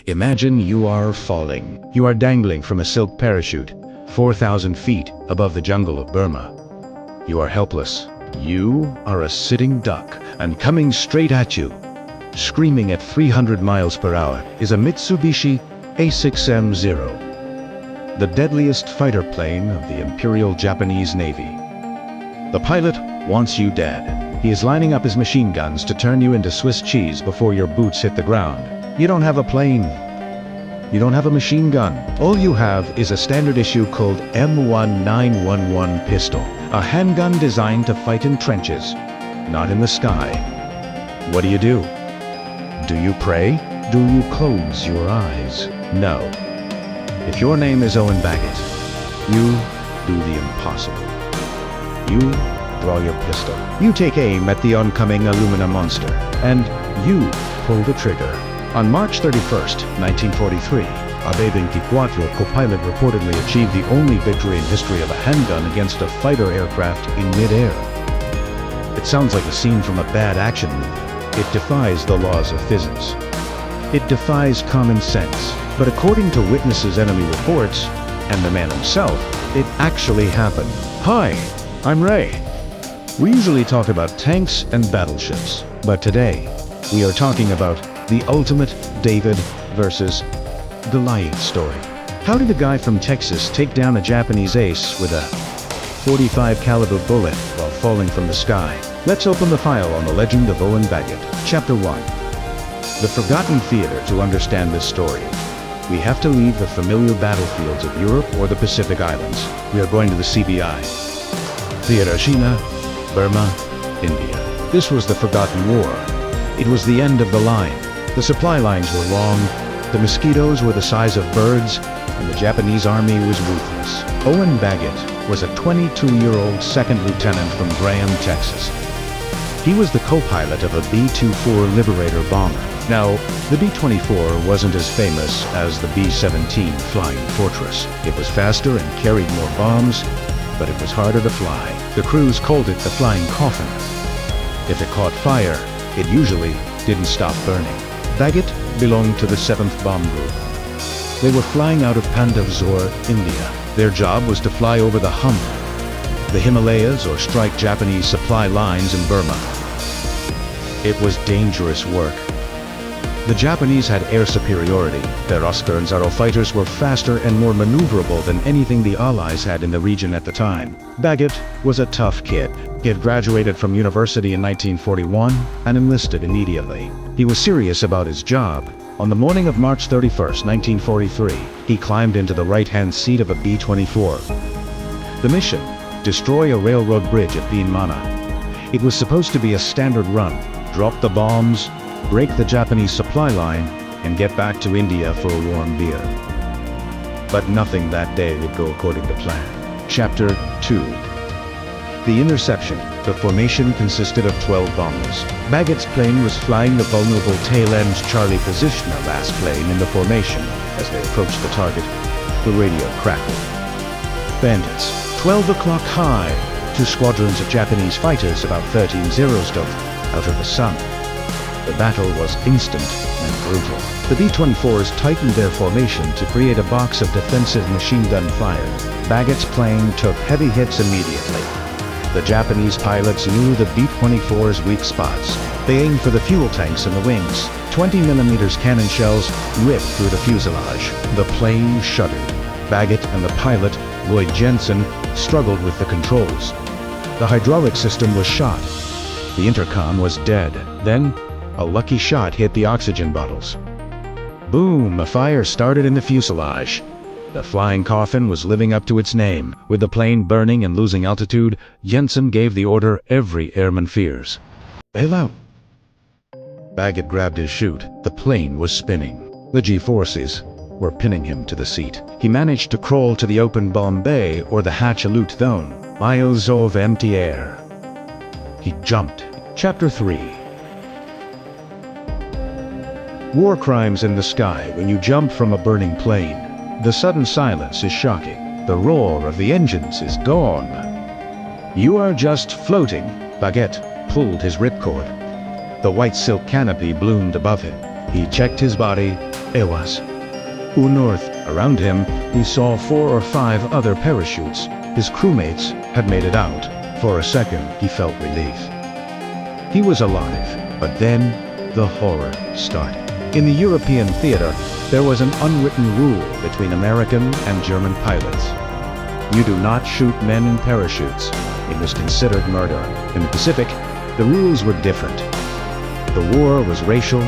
Imagine you are falling. You are dangling from a silk parachute, 4,000 feet above the jungle of Burma. You are helpless. You are a sitting duck, and coming straight at you, screaming at 300 miles per hour, is a Mitsubishi A6M0, the deadliest fighter plane of the Imperial Japanese Navy. The pilot wants you dead. He is lining up his machine guns to turn you into Swiss cheese before your boots hit the ground. You don't have a plane. You don't have a machine gun. All you have is a standard issue Colt M1911 pistol, a handgun designed to fight in trenches, not in the sky. What do? Do you pray? Do you close your eyes? No. If your name is Owen Baggett, you do the impossible. You draw your pistol. You take aim at the oncoming Alumina monster, and you pull the trigger. On March 31st, 1943, a B-24 co-pilot reportedly achieved the only victory in history of a handgun against a fighter aircraft in mid-air. It sounds like a scene from a bad action movie. It defies the laws of physics. It defies common sense. But according to witnesses' enemy reports, and the man himself, it actually happened. Hi, I'm Ray. We usually talk about tanks and battleships, but today we are talking about the ultimate David versus Goliath story. How did a guy from Texas take down a Japanese ace with a .45 caliber bullet while falling from the sky? Let's open the file on the legend of Owen Baggett. Chapter 1. The Forgotten Theater. To understand this story, we have to leave the familiar battlefields of Europe or the Pacific Islands. We are going to the CBI. Hiroshima, Burma, India. This was the Forgotten War. It was the end of the line. The supply lines were long, the mosquitoes were the size of birds, and the Japanese army was ruthless. Owen Baggett was a 22-year-old second lieutenant from Graham, Texas. He was the co-pilot of a B-24 Liberator bomber. Now, the B-24 wasn't as famous as the B-17 Flying Fortress. It was faster and carried more bombs, but it was harder to fly. The crews called it the flying coffin. If it caught fire, it usually didn't stop burning. Baggett belonged to the 7th Bomb Group. They were flying out of Pandavzor, India. Their job was to fly over the Hump, the Himalayas, or strike Japanese supply lines in Burma. It was dangerous work. The Japanese had air superiority. Their Oscar and Zaro fighters were faster and more maneuverable than anything the Allies had in the region at the time. Baggett was a tough kid. He had graduated from university in 1941 and enlisted immediately. He was serious about his job. On the morning of March 31st, 1943, he climbed into the right-hand seat of a B-24. The mission: destroy a railroad bridge at Pyinmana. It was supposed to be a standard run: drop the bombs, break the Japanese supply line, and get back to India for a warm beer. But nothing that day would go according to plan. Chapter 2. The Interception. The formation consisted of 12 bombers. Baggett's plane was flying the vulnerable tail-end Charlie positioner last plane in the formation. As they approached the target, the radio crackled. Bandits, 12 o'clock high. 2 squadrons of Japanese fighters about 13 zeros out of the sun. The battle was instant and brutal. The B-24s tightened their formation to create a box of defensive machine gun fire. Baggett's plane took heavy hits immediately. The Japanese pilots knew the B-24's weak spots. They aimed for the fuel tanks and the wings. 20mm cannon shells ripped through the fuselage. The plane shuddered. Baggett and the pilot, Lloyd Jensen, struggled with the controls. The hydraulic system was shot. The intercom was dead. Then, a lucky shot hit the oxygen bottles. Boom! A fire started in the fuselage. The flying coffin was living up to its name. With the plane burning and losing altitude, Jensen gave the order every airman fears: Bailout. Baggett grabbed his chute. The plane was spinning. The G-forces were pinning him to the seat. He managed to crawl to the open bomb bay, or the hatch alute zone. Miles of empty air. He jumped. Chapter 3. War crimes in the sky when you jump from a burning plane. The sudden silence is shocking. The roar of the engines is gone. You are just floating. Baggett pulled his ripcord. The white silk canopy bloomed above him. He checked his body. It was north. Around him, he saw 4 or 5 other parachutes. His crewmates had made it out. For a second, he felt relief. He was alive, but then the horror started. In the European theater, there was an unwritten rule between American and German pilots. You do not shoot men in parachutes. It was considered murder. In the Pacific, the rules were different. The war was racial,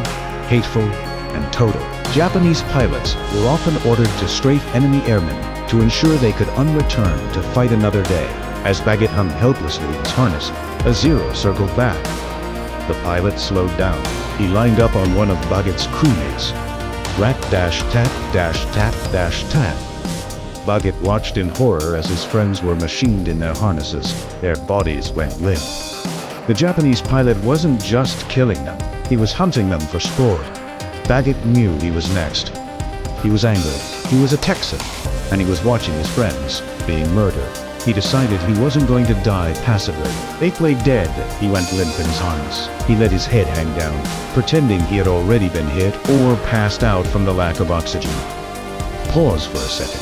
hateful, and total. Japanese pilots were often ordered to strafe enemy airmen to ensure they could unreturn to fight another day. As Baggett hung helplessly in his harness, a Zero circled back. The pilot slowed down. He lined up on one of Baggett's crewmates. Rat-tat-tat-tat. Baggett watched in horror as his friends were machined in their harnesses. Their bodies went limp. The Japanese pilot wasn't just killing them, he was hunting them for sport. Baggett knew he was next. He was angry. He was a Texan, and he was watching his friends being murdered. He decided he wasn't going to die passively. They played dead. He went limp in his harness. He let his head hang down, pretending he had already been hit or passed out from the lack of oxygen. Pause for a second.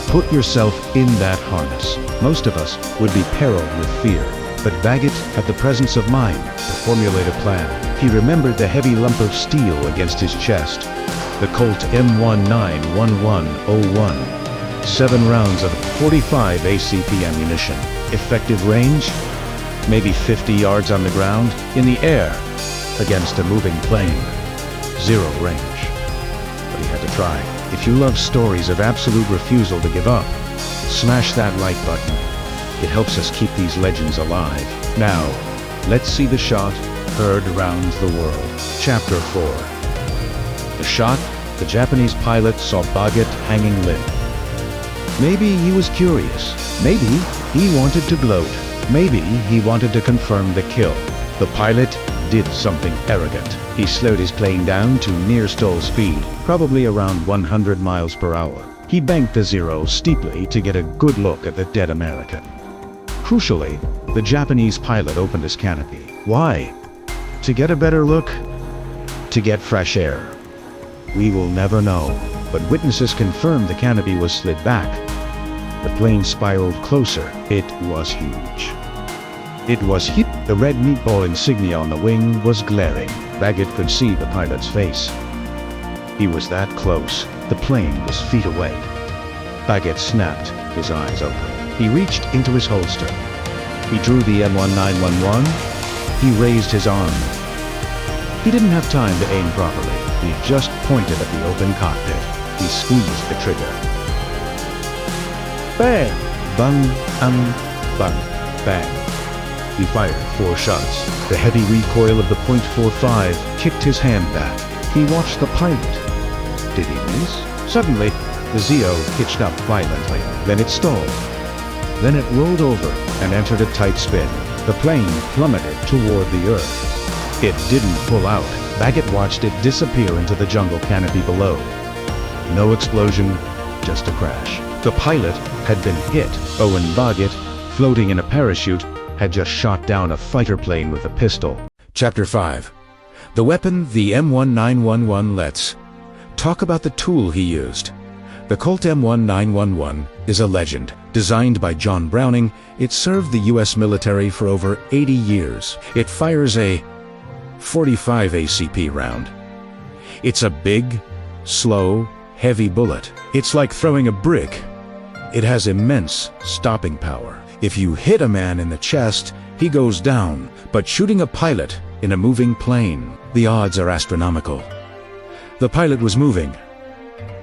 Put yourself in that harness. Most of us would be periled with fear, but Baggett had the presence of mind to formulate a plan. He remembered the heavy lump of steel against his chest. The Colt M1911 7 rounds of 45 ACP ammunition. Effective range? Maybe 50 yards on the ground. In the air, against a moving plane. 0 range. But he had to try. If you love stories of absolute refusal to give up, smash that like button. It helps us keep these legends alive. Now, let's see the shot heard around the world. Chapter 4. The shot, the Japanese pilot saw Baggett hanging limp. Maybe he was curious. Maybe he wanted to gloat. Maybe he wanted to confirm the kill. The pilot did something arrogant. He slowed his plane down to near stall speed, probably around 100 miles per hour. He banked the Zero steeply to get a good look at the dead American. Crucially, the Japanese pilot opened his canopy. Why? To get a better look? To get fresh air? We will never know, but witnesses confirmed the canopy was slid back. The plane spiraled closer. It was huge. It was huge. The red meatball insignia on the wing was glaring. Baggett could see the pilot's face. He was that close. The plane was feet away. Baggett snapped, his eyes open. He reached into his holster. He drew the M1911. He raised his arm. He didn't have time to aim properly. He just pointed at the open cockpit. He squeezed the trigger. Bang! Bang, bang, bang. He fired 4 shots. The heavy recoil of the .45 kicked his hand back. He watched the pilot. Did he miss? Suddenly, the Zeo hitched up violently. Then it stalled. Then it rolled over and entered a tight spin. The plane plummeted toward the earth. It didn't pull out. Baggett watched it disappear into the jungle canopy below. No explosion, just a crash. The pilot had been hit. Owen Baggett, floating in a parachute, had just shot down a fighter plane with a pistol. Chapter 5. The weapon the M1911 lets. Talk about the tool he used. The Colt M1911 is a legend. Designed by John Browning, it served the U.S. military for over 80 years. It fires a 45 ACP round. It's a big, slow, heavy bullet. It's like throwing a brick. It has immense stopping power. If you hit a man in the chest, he goes down. But shooting a pilot in a moving plane, the odds are astronomical. The pilot was moving.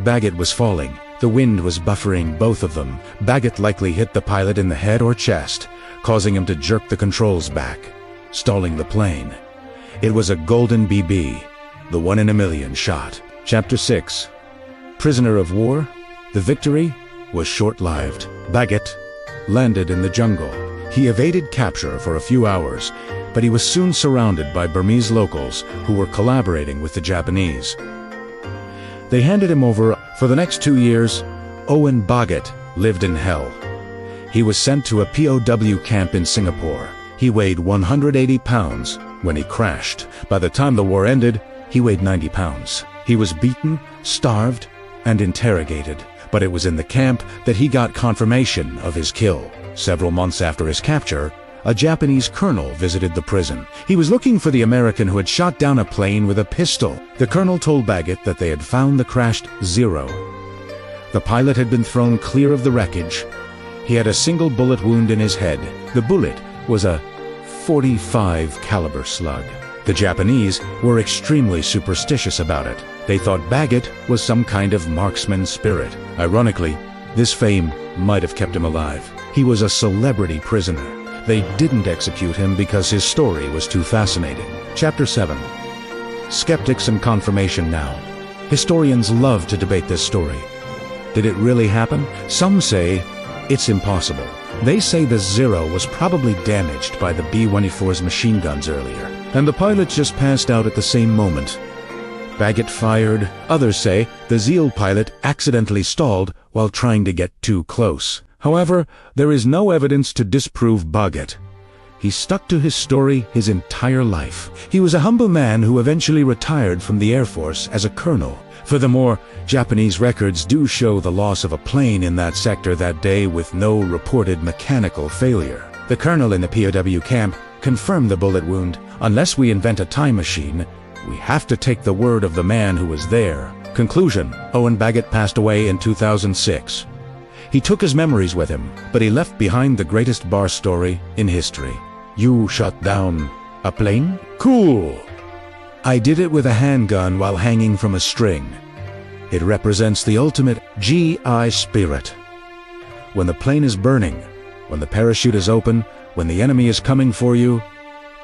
Baggett was falling. The wind was buffering both of them. Baggett likely hit the pilot in the head or chest, causing him to jerk the controls back, stalling the plane. It was a golden BB, the 1 in a million shot. Chapter 6. Prisoner of war. The victory was short-lived. Baggett landed in the jungle. He evaded capture for a few hours, but he was soon surrounded by Burmese locals who were collaborating with the Japanese. They handed him over. For the next 2 years, Owen Baggett lived in hell. He was sent to a POW camp in Singapore. He weighed 180 pounds when he crashed. By the time the war ended, He weighed 90 pounds. He was beaten, starved, and interrogated, but it was in the camp that he got confirmation of his kill. Several months after his capture, a Japanese colonel visited the prison. He was looking for the American who had shot down a plane with a pistol. The colonel told Baggett that they had found the crashed Zero. The pilot had been thrown clear of the wreckage. He had a single bullet wound in his head. The bullet was a .45 caliber slug. The Japanese were extremely superstitious about it. They thought Baggett was some kind of marksman spirit. Ironically, this fame might have kept him alive. He was a celebrity prisoner. They didn't execute him because his story was too fascinating. Chapter 7. Skeptics and confirmation now. Historians love to debate this story. Did it really happen? Some say it's impossible. They say the Zero was probably damaged by the B-24's machine guns earlier, and the pilot just passed out at the same moment. Baggett fired. Others say the Zeal pilot accidentally stalled while trying to get too close. However, there is no evidence to disprove Baggett. He stuck to his story his entire life. He was a humble man who eventually retired from the Air Force as a colonel. Furthermore, Japanese records do show the loss of a plane in that sector that day with no reported mechanical failure. The colonel in the POW camp confirmed the bullet wound. Unless we invent a time machine, we have to take the word of the man who was there. Conclusion: Owen Baggett passed away in 2006. He took his memories with him, but he left behind the greatest bar story in history. You shot down a plane? Cool! I did it with a handgun while hanging from a string. It represents the ultimate G.I. spirit. When the plane is burning, when the parachute is open, when the enemy is coming for you,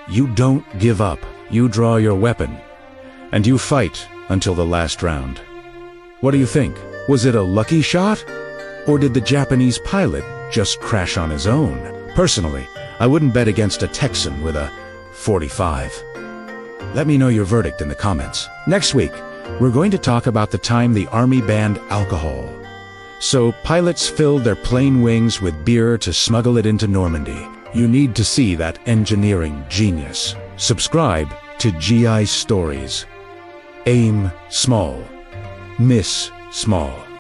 you don't give up. You draw your weapon, and you fight until the last round. What do you think? Was it a lucky shot? Or did the Japanese pilot just crash on his own? Personally, I wouldn't bet against a Texan with a .45. Let me know your verdict in the comments. Next week, we're going to talk about the time the Army banned alcohol. So pilots filled their plane wings with beer to smuggle it into Normandy. You need to see that engineering genius. Subscribe to G.I. Stories. Aim small. Miss small.